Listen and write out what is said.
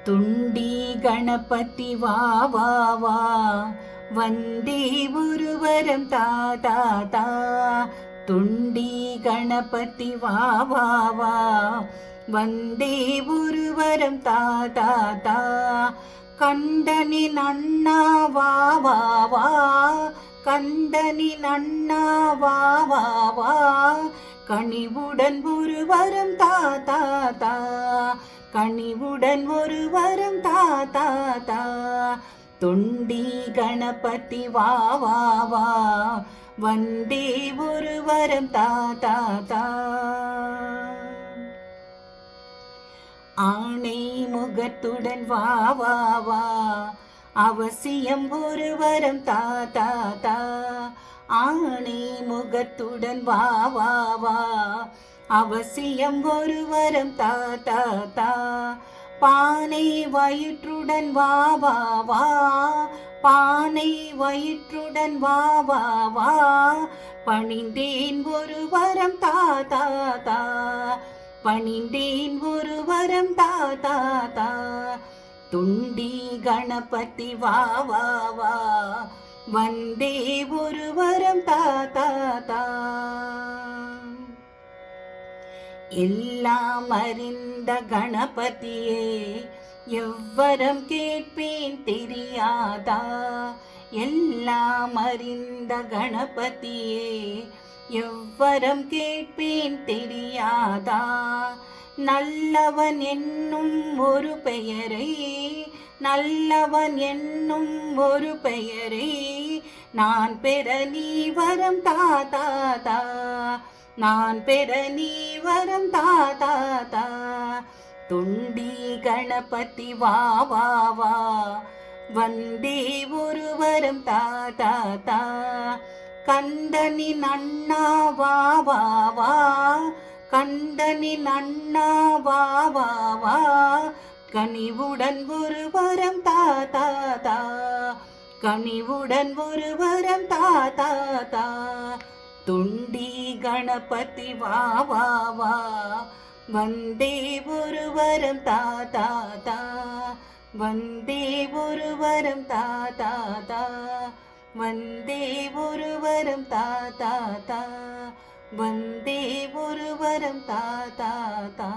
துண்டி கணபதி வா வா வா, வந்தே ஒருவரம் தா தா தா. துண்டி கணபதி வா வா வா, வந்தே ஒருவரம் தா தா தா. கண்டனின் அண்ணா வா வா வா, கண்டனின் அண்ணா வா வா வா. கனிவுடன் ஒருவரம் தா தா தா, கனிவுடன் ஒருவரம் தா தா தா. தொண்டி கணபதி வா வா வா, வந்தே ஒருவரம் தா தா தா. ஆணை முகத்துடன் வா வா வா, அவசியம் ஒருவரம் தா தா தா. ஆணை முகத்துடன் வா வா வா, அவசியம் ஒருவரம் தா தா தா. பானை வயிற்றுடன் வா வா வா, பானை வயிற்றுடன் வா வா வா. பணிந்தேன் ஒருவரம் தா தா தா, பணிந்தேன் ஒருவரம் தா தா தா. துண்டி கணபதி வா வா வா, வந்தே ஒருவரம் தா தா தா. எல்லாம் அறிந்த கணபதியே, எவ்வரம் கேட்பேன் தெரியாதா. எல்லாம் அறிந்த கணபதியே, எவ்வரம் கேட்பேன் தெரியாதா. நல்லவன் என்னும் ஒரு பெயரை, நல்லவன் என்னும் ஒரு பெயரை நான் பெற நீ வரம் தா தா தா, நான் பெற நீ வரம் தா தா தா. துண்டி கணபதி வா வா வா, வந்தே ஒருவரம் தா தா தா. கண்டனின் அண்ணா வா வா வா, கண்டனின் அண்ணா வா வா வா. கனிவுடன் ஒருவரம் தா தா தா, கனிவுடன் ஒருவரம் தா தா தா. துண்டி கணபதி வா வா வா, வந்தே ஒருவரம் தா தா தா, வந்தே ஒருவரம் தா தா தா, வந்தே ஒருவரம் தா தா தா, வந்தே ஒருவரம் தா தா தா.